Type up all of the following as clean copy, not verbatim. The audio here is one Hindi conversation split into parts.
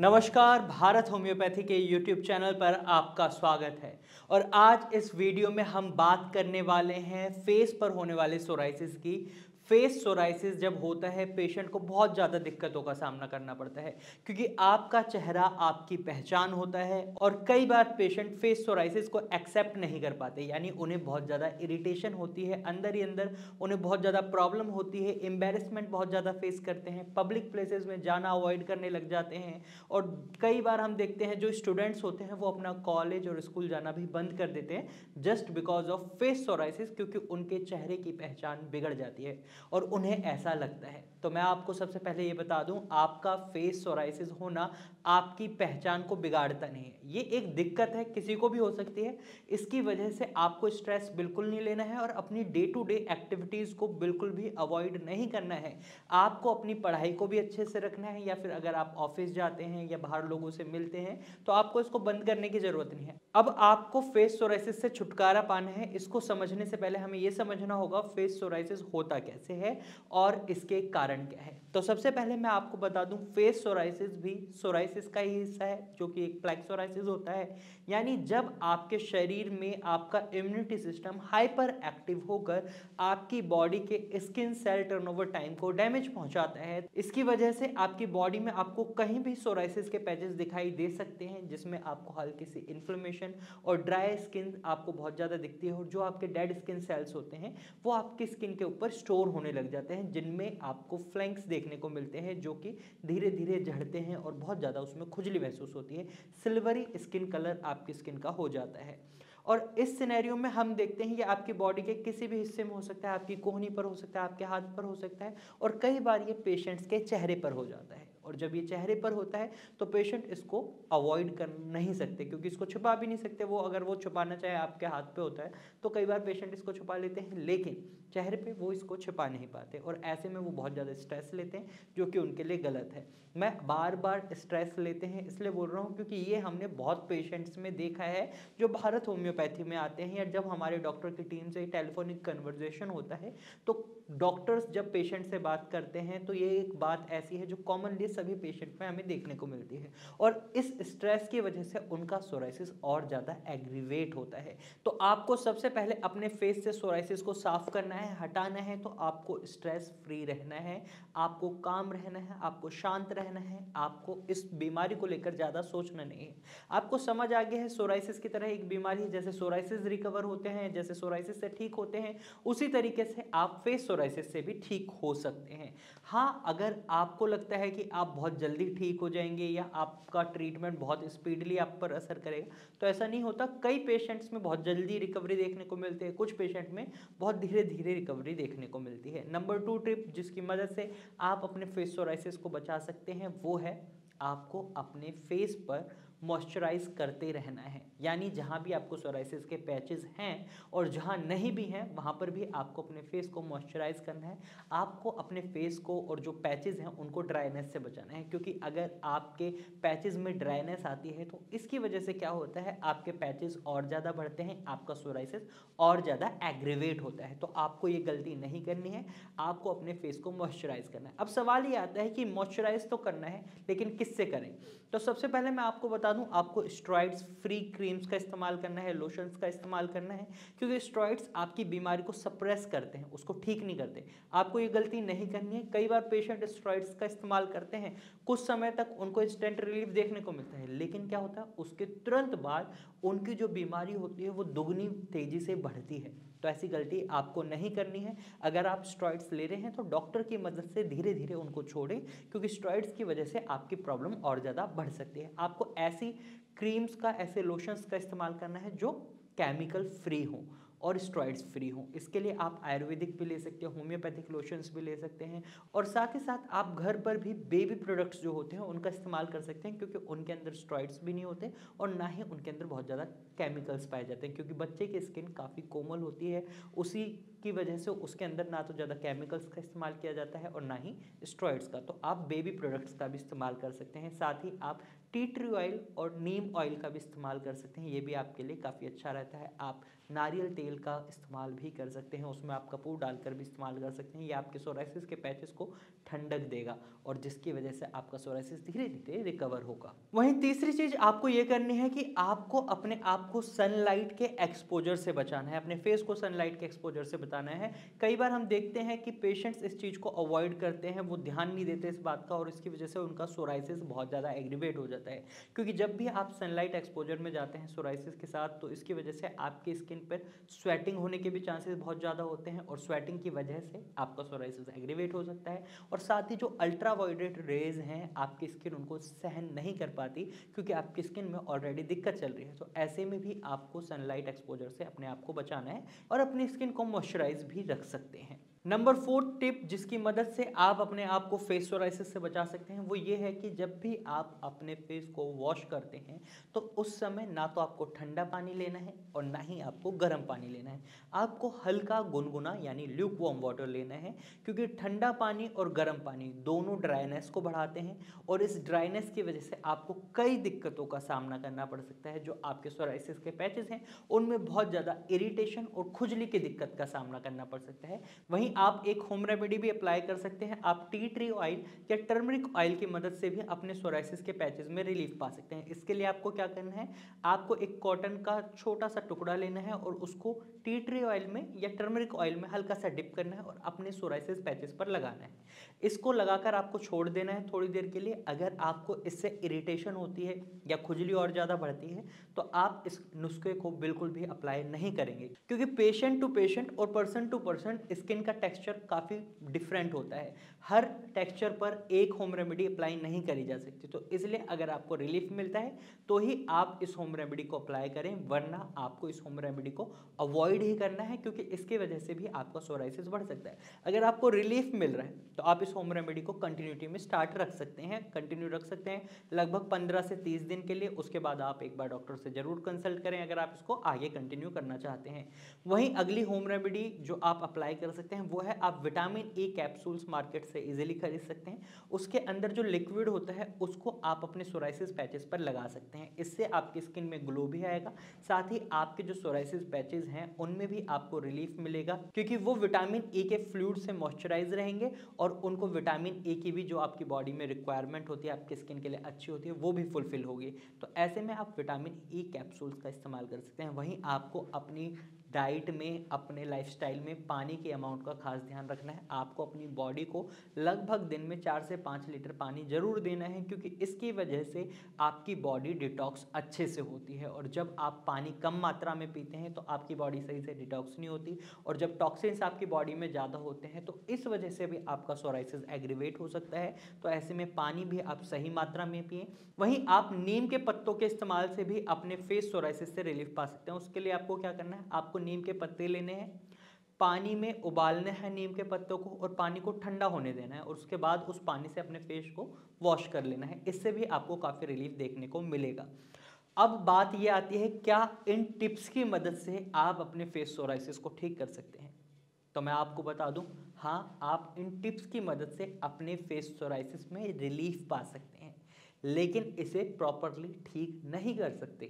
नमस्कार, भारत होम्योपैथी के YouTube चैनल पर आपका स्वागत है। और आज इस वीडियो में हम बात करने वाले हैं फेस पर होने वाले सोराइसिस की। फेस सोराइसिस जब होता है पेशेंट को बहुत ज़्यादा दिक्कतों का सामना करना पड़ता है, क्योंकि आपका चेहरा आपकी पहचान होता है और कई बार पेशेंट फेस सोराइसिस को एक्सेप्ट नहीं कर पाते, यानी उन्हें बहुत ज़्यादा इरिटेशन होती है, अंदर ही अंदर उन्हें बहुत ज़्यादा प्रॉब्लम होती है, एम्बेरसमेंट बहुत ज़्यादा फेस करते हैं, पब्लिक प्लेसेस में जाना अवॉइड करने लग जाते हैं। और कई बार हम देखते हैं जो स्टूडेंट्स होते हैं वो अपना कॉलेज और स्कूल जाना भी बंद कर देते हैं just because of face psoriasis, क्योंकि उनके चेहरे की पहचान बिगड़ जाती है और उन्हें ऐसा लगता है। तो मैं आपको सबसे पहले ये बता दूं, आपका फेस सोराइसिस होना आपकी पहचान को बिगाड़ता नहीं है। ये एक दिक्कत है, किसी को भी हो सकती है। इसकी वजह से आपको स्ट्रेस बिल्कुल नहीं लेना है और अपनी डे टू डे एक्टिविटीज़ को बिल्कुल भी अवॉइड नहीं करना है। आपको अपनी पढ़ाई को भी अच्छे से रखना है, या फिर अगर आप ऑफिस जाते हैं या बाहर लोगों से मिलते हैं तो आपको इसको बंद करने की जरूरत नहीं है। अब आपको फेस सोराइसिस से छुटकारा पाना है। इसको समझने से पहले हमें यह समझना होगा फेस सोराइसिस होता कैसे है और इसके कारण क्या है। तो सबसे पहले मैं आपको बता दूं, फेस सोराइसिस भी सोराइसिस का ही हिस्सा है, जो कि एक प्लेग सोराइसिस होता है। यानी जब आपके शरीर में आपका इम्यूनिटी सिस्टम हाइपर एक्टिव होकर आपकी बॉडी के स्किन सेल टर्नओवर टाइम को डैमेज पहुंचाता है। इसकी वजह से आपकी बॉडी में आपको कहीं भी सोराइसिस के पैचेस दिखाई दे सकते हैं, जिसमें आपको हल्की सी इन्फ्लेमेशन और ड्राई स्किन आपको बहुत ज़्यादा दिखती है। और जो आपके डेड स्किन सेल्स होते हैं वो आपकी स्किन के ऊपर स्टोर होने लग जाते हैं, जिनमें आपको फ्लैंक्स देखने को मिलते हैं जो कि धीरे धीरे झड़ते हैं और बहुत ज़्यादा उसमें खुजली महसूस होती है। सिल्वरी स्किन कलर आपकी स्किन का हो जाता है। और इस सिनेरियो में हम देखते हैं कि आपकी बॉडी के किसी भी हिस्से में हो सकता है, आपकी कोहनी पर हो सकता है, आपके हाथ पर हो सकता है, और कई बार ये पेशेंट्स के चेहरे पर हो जाता है। और जब ये चेहरे पर होता है तो पेशेंट इसको अवॉइड कर नहीं सकते, क्योंकि इसको छुपा भी नहीं सकते। वो अगर वो छुपाना चाहे, आपके हाथ पे होता है तो कई बार पेशेंट इसको छुपा लेते हैं, लेकिन चेहरे पे वो इसको छुपा नहीं पाते और ऐसे में वो बहुत ज़्यादा स्ट्रेस लेते हैं, जो कि उनके लिए गलत है। मैं बार बार स्ट्रेस लेते हैं इसलिए बोल रहा हूँ क्योंकि ये हमने बहुत पेशेंट्स में देखा है जो भारत होम्योपैथी में आते हैं, या जब हमारे डॉक्टर की टीम से टेलीफोनिक कन्वर्जेशन होता है तो डॉक्टर्स जब पेशेंट से बात करते हैं तो ये एक बात ऐसी है जो कॉमनली सभी पेशेंट में हमें देखने को मिलती है। और इस स्ट्रेस की वजह से उनका सोराइसिस और ज़्यादा एग्रीवेट होता है। तो आपको सबसे पहले अपने फेस से सोराइसिस को साफ करना है, हटाना है। तो आपको स्ट्रेस फ्री रहना है, आपको काम रहना है, आपको शांत रहना है, आपको इस बीमारी को लेकर ज़्यादा सोचना नहीं है। आपको समझ आ गया है सोराइसिस की तरह एक बीमारी है, जैसे सोराइसिस रिकवर होते हैं, जैसे सोराइसिस से ठीक होते हैं, उसी तरीके से आप फेस सोराइसिस से भी ठीक हो सकते हैं। हाँ, अगर आपको लगता है कि आप बहुत जल्दी ठीक हो जाएंगे या आपका ट्रीटमेंट बहुत स्पीडली आप पर असर करेगा, तो ऐसा नहीं होता। कई पेशेंट्स में बहुत जल्दी रिकवरी देखने को मिलती है, कुछ पेशेंट में बहुत धीरे धीरे रिकवरी देखने को मिलती है। नंबर 2 टिप जिसकी मदद से आप अपने फेस सोराइसिस को बचा सकते हैं वो है आपको अपने फेस पर मॉइस्चराइज करते रहना है। यानी जहाँ भी आपको सोराइसिस के पैचेस हैं और जहाँ नहीं भी हैं वहाँ पर भी आपको अपने फेस को मॉइस्चराइज करना है। आपको अपने फेस को और जो पैचेस हैं उनको ड्राइनेस से बचाना है, क्योंकि अगर आपके पैचेस में ड्राइनेस आती है तो इसकी वजह से क्या होता है, आपके पैचेस और ज़्यादा बढ़ते हैं, आपका सोराइसिस और ज़्यादा एग्रीवेट होता है। तो आपको ये गलती नहीं करनी है, आपको अपने फेस को मॉइस्चराइज करना है। अब सवाल ये आता है कि मॉइस्चराइज तो करना है, लेकिन किससे करें। तो सबसे पहले मैं आपको बता दूं, आपको स्टेरॉइड्स फ्री क्रीम्स का इस्तेमाल करना है, लोशंस का इस्तेमाल करना है, क्योंकि स्टेरॉइड्स आपकी बीमारी को सप्रेस करते हैं, उसको ठीक नहीं करते। आपको ये गलती नहीं करनी है। कई बार पेशेंट स्टेरॉइड्स का इस्तेमाल करते हैं, कुछ समय तक उनको इंस्टेंट रिलीफ देखने को मिलता है, लेकिन क्या होता है उसके तुरंत बाद उनकी जो बीमारी होती है वो दुगनी तेजी से बढ़ती है। तो ऐसी गलती आपको नहीं करनी है। अगर आप स्टेरॉइड्स ले रहे हैं तो डॉक्टर की मदद से धीरे धीरे उनको छोड़ें, क्योंकि स्टेरॉइड्स की वजह से आपकी प्रॉब्लम और ज़्यादा बढ़ सकती है। आपको ऐसी क्रीम्स का, ऐसे लोशंस का इस्तेमाल करना है जो केमिकल फ्री हो और स्टेरॉइड्स फ्री हो। इसके लिए आप आयुर्वेदिक भी ले सकते हैं, होम्योपैथिक लोशंस भी ले सकते हैं, और साथ ही साथ आप घर पर भी बेबी प्रोडक्ट्स जो होते हैं उनका इस्तेमाल कर सकते हैं, क्योंकि उनके अंदर स्टेरॉइड्स भी नहीं होते और ना ही उनके अंदर बहुत ज़्यादा केमिकल्स पाए जाते हैं, क्योंकि बच्चे की स्किन काफ़ी कोमल होती है, उसी की वजह से उसके अंदर ना तो ज़्यादा केमिकल्स का इस्तेमाल किया जाता है और ना ही स्टेरॉइड्स का। तो आप बेबी प्रोडक्ट्स का भी इस्तेमाल कर सकते हैं। साथ ही आप टी ट्री ऑयल और नीम ऑयल का भी इस्तेमाल कर सकते हैं, ये भी आपके लिए काफ़ी अच्छा रहता है। आप नारियल तेल तेल का इस्तेमाल भी कर सकते हैं, उसमें आप कपूर डालकर भी इस्तेमाल कर सकते हैं। ये आपके सोराइसिस के पैचेस को ठंडक देगा और जिसकी वजह से आपका सोराइसिस धीरे धीरे रिकवर होगा। वहीं तीसरी चीज़ आपको ये करनी है कि आपको अपने आप को सनलाइट के एक्सपोजर से बचाना है, अपने फेस को सनलाइट के एक्सपोजर से बचाना है। कई बार हम देखते हैं कि पेशेंट्स इस चीज़ को अवॉइड करते हैं, वो ध्यान नहीं देते इस बात का और इसकी वजह से उनका सोराइसिस बहुत ज़्यादा एग्रीवेट हो जाता है। क्योंकि जब भी आप सनलाइट एक्सपोजर में जाते हैं सोराइसिस के साथ, तो इसकी वजह से आपकी स्किन पर स्वेटिंग होने के भी चांसेस बहुत ज़्यादा होते हैं और स्वेटिंग की वजह से आपका सोराइसिस एग्रीवेट हो सकता है। और साथ ही जो अल्ट्रावायलेट रेज हैं, आपकी स्किन उनको सहन नहीं कर पाती क्योंकि आपकी स्किन में ऑलरेडी दिक्कत चल रही है। तो ऐसे में भी आपको सनलाइट एक्सपोजर से अपने आप को बचाना है और अपनी स्किन को मॉइस्चराइज भी रख सकते हैं। नंबर 4 टिप जिसकी मदद से आप अपने आप को फेस सोराइसिस से बचा सकते हैं वो ये है कि जब भी आप अपने फेस को वॉश करते हैं तो उस समय ना तो आपको ठंडा पानी लेना है और ना ही आपको गर्म पानी लेना है। आपको हल्का गुनगुना यानी ल्यूक वार्म वाटर लेना है, क्योंकि ठंडा पानी और गर्म पानी दोनों ड्राइनेस को बढ़ाते हैं और इस ड्राइनेस की वजह से आपको कई दिक्कतों का सामना करना पड़ सकता है। जो आपके सोराइसिस के पैचेस हैं उनमें बहुत ज़्यादा इरिटेशन और खुजली की दिक्कत का सामना करना पड़ सकता है। वहीं आप एक होम रेमेडी भी अप्लाई कर सकते हैं। आप टी ट्री ऑयल या टर्मरिक ऑयल की मदद से भी अपने सोराइसिस के पैचेस में रिलीफ पा सकते हैं। इसके लिए आपको क्या करना है, आपको एक कॉटन का छोटा सा टुकड़ा लेना है और उसको टी ट्री ऑयल में या टर्मरिक ऑयल में हल्का सा डिप करना है और अपने सोराइसिस पैचेस पर लगाना है। इसको लगाकर आपको छोड़ देना है थोड़ी देर के लिए। अगर आपको इससे इरिटेशन होती है या खुजली और ज़्यादा बढ़ती है तो आप इस नुस्खे को बिल्कुल भी अप्लाई नहीं करेंगे, क्योंकि पेशेंट टू पेशेंट और पर्सन टू पर्सन स्किन का टेक्सचर काफ़ी डिफरेंट होता है। हर टेक्सचर पर एक होम रेमेडी अप्लाई नहीं करी जा सकती। तो इसलिए अगर आपको रिलीफ मिलता है तो ही आप इस होम रेमेडी को अप्लाई करें, वरना आपको इस होम रेमेडी को अवॉइड ही करना है, क्योंकि इसकी वजह से भी आपका सोराइसिस बढ़ सकता है। अगर आपको रिलीफ मिल रहा है तो आप इस होम रेमेडी को कंटिन्यूटी में स्टार्ट रख सकते हैं, कंटिन्यू रख सकते हैं लगभग 15 से 30 दिन के लिए। उसके बाद आप एक बार डॉक्टर से जरूर कंसल्ट करें अगर आप इसको आगे कंटिन्यू करना चाहते हैं। वहीं अगली होम रेमेडी जो आप अप्लाई कर सकते हैं वो है, आप विटामिन ए कैप्सूल्स मार्केट से इजीली खरीद सकते हैं। उसके अंदर जो लिक्विड होता है उसको आप अपने सोराइसिस पैचेस पर लगा सकते हैं। इससे आपकी स्किन में ग्लो भी आएगा, साथ ही आपके जो सोराइसिस पैचेस हैं उनमें भी आपको रिलीफ मिलेगा, क्योंकि वो विटामिन ए के फ्लूइड से मॉइस्चराइज रहेंगे और उनको विटामिन ए की भी जो आपकी बॉडी में रिक्वायरमेंट होती है, आपकी स्किन के लिए अच्छी होती है, वो भी फुलफिल होगी। तो ऐसे में आप विटामिन ई कैप्सूल्स का इस्तेमाल कर सकते हैं। वहीं आपको अपनी डाइट में, अपने लाइफस्टाइल में पानी के अमाउंट का खास ध्यान रखना है। आपको अपनी बॉडी को लगभग दिन में 4 से 5 लीटर पानी जरूर देना है, क्योंकि इसकी वजह से आपकी बॉडी डिटॉक्स अच्छे से होती है। और जब आप पानी कम मात्रा में पीते हैं तो आपकी बॉडी सही से डिटॉक्स नहीं होती, और जब टॉक्सिन्स आपकी बॉडी में ज़्यादा होते हैं तो इस वजह से भी आपका सोराइसिस एग्रीवेट हो सकता है। तो ऐसे में पानी भी आप सही मात्रा में पिएं। वहीं आप नीम के पत्तों के इस्तेमाल से भी अपने फेस सोराइसिस से रिलीफ पा सकते हैं। उसके लिए आपको क्या करना है, आपको नीम के पत्ते लेने हैं, पानी में उबालना है नीम के पत्तों को और पानी को ठंडा होने देना है और उसके बाद उस पानी से अपने फेस को वॉश कर लेना है। इससे भी आपको काफ़ी रिलीफ देखने को मिलेगा। अब बात ये आती है, क्या इन टिप्स की मदद से आप अपने फेस सोराइसिस को ठीक कर सकते हैं? तो मैं आपको बता दूं, हाँ, आप इन टिप्स की मदद से अपने फेस सोराइसिस में रिलीफ पा सकते हैं, लेकिन इसे प्रॉपरली ठीक नहीं कर सकते,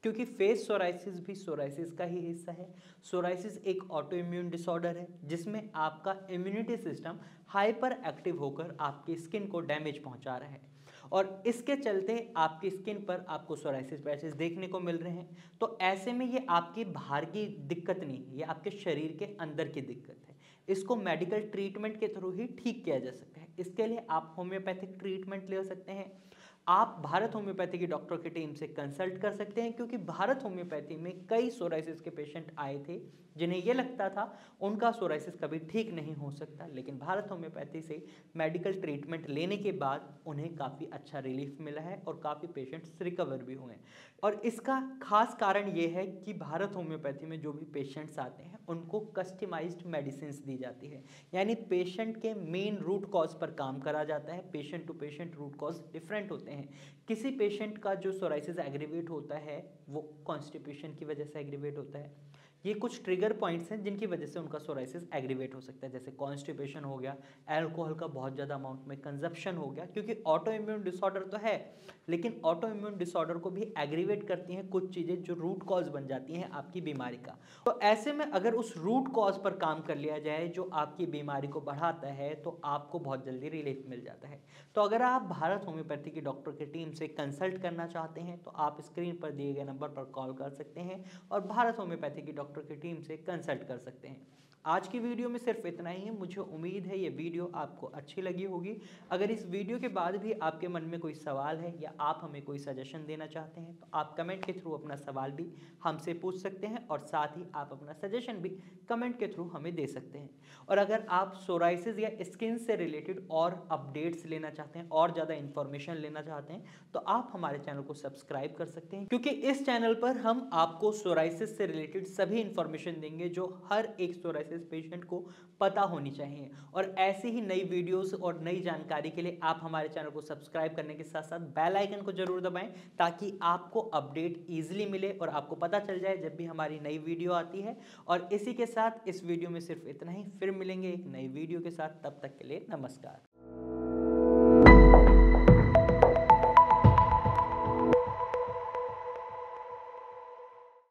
क्योंकि फेस सोराइसिस भी सोराइसिस का ही हिस्सा है। सोराइसिस एक ऑटो इम्यून डिसऑर्डर है जिसमें आपका इम्यूनिटी सिस्टम हाइपर एक्टिव होकर आपकी स्किन को डैमेज पहुंचा रहा है और इसके चलते आपकी स्किन पर आपको सोराइसिस पैचेस देखने को मिल रहे हैं। तो ऐसे में ये आपकी बाहर की दिक्कत नहीं है, ये आपके शरीर के अंदर की दिक्कत है। इसको मेडिकल ट्रीटमेंट के थ्रू ही ठीक किया जा सकता है। इसके लिए आप होम्योपैथिक ट्रीटमेंट ले सकते हैं। आप भारत होम्योपैथी की डॉक्टर की टीम से कंसल्ट कर सकते हैं, क्योंकि भारत होम्योपैथी में कई सोराइसिस के पेशेंट आए थे जिन्हें ये लगता था उनका सोराइसिस कभी ठीक नहीं हो सकता, लेकिन भारत होम्योपैथी से मेडिकल ट्रीटमेंट लेने के बाद उन्हें काफ़ी अच्छा रिलीफ मिला है और काफ़ी पेशेंट्स रिकवर भी हुए। और इसका खास कारण ये है कि भारत होम्योपैथी में जो भी पेशेंट्स आते हैं उनको कस्टमाइज्ड मेडिसिन दी जाती है, यानी पेशेंट के मेन रूट कॉज पर काम करा जाता है। Patient to patient root cause different होते हैं। किसी पेशेंट का जो सोराइसिस एग्रीवेट होता है वो कॉन्स्टिपेशन की वजह से एग्रीवेट होता है, ये कुछ ट्रिगर पॉइंट्स हैं जिनकी वजह से उनका सोराइसिस एग्रीवेट हो सकता है, जैसे कॉन्स्टिपेशन हो गया, अल्कोहल का बहुत ज़्यादा अमाउंट में कंजप्शन हो गया, क्योंकि ऑटो इम्यून डिसऑर्डर तो है लेकिन ऑटो इम्यून डिसऑर्डर को भी एग्रीवेट करती हैं कुछ चीज़ें जो रूट कॉज बन जाती हैं आपकी बीमारी का। तो ऐसे में अगर उस रूट कॉज पर काम कर लिया जाए जो आपकी बीमारी को बढ़ाता है तो आपको बहुत जल्दी रिलीफ मिल जाता है। तो अगर आप भारत होम्योपैथी की डॉक्टर की टीम से कंसल्ट करना चाहते हैं तो आप स्क्रीन पर दिए गए नंबर पर कॉल कर सकते हैं और भारत होम्योपैथी की डॉक्टर की टीम से कंसल्ट कर सकते हैं। आज की वीडियो में सिर्फ इतना ही है। मुझे उम्मीद है ये वीडियो आपको अच्छी लगी होगी। अगर इस वीडियो के बाद भी आपके मन में कोई सवाल है या आप हमें कोई सजेशन देना चाहते हैं तो आप कमेंट के थ्रू अपना सवाल भी हमसे पूछ सकते हैं और साथ ही आप अपना सजेशन भी कमेंट के थ्रू हमें दे सकते हैं। और अगर आप सोराइसिस या स्किन से रिलेटेड और अपडेट्स लेना चाहते हैं और ज़्यादा इन्फॉर्मेशन लेना चाहते हैं तो आप हमारे चैनल को सब्सक्राइब कर सकते हैं, क्योंकि इस चैनल पर हम आपको सोराइसिस से रिलेटेड सभी इन्फॉर्मेशन देंगे जो हर एक सोराइसिस पेशेंट को पता होनी चाहिए। और ऐसी ही नई वीडियोस और नई जानकारी के लिए आप हमारे चैनल को सब्सक्राइब करने के साथ साथ बेल आइकन को जरूर दबाएं ताकि आपको अपडेट इजीली मिले और आपको पता चल जाए जब भी हमारी नई वीडियो आती है। और इसी के साथ इस वीडियो में सिर्फ इतना ही, फिर मिलेंगे एक नई वीडियो के साथ, तब तक के लिए नमस्कार।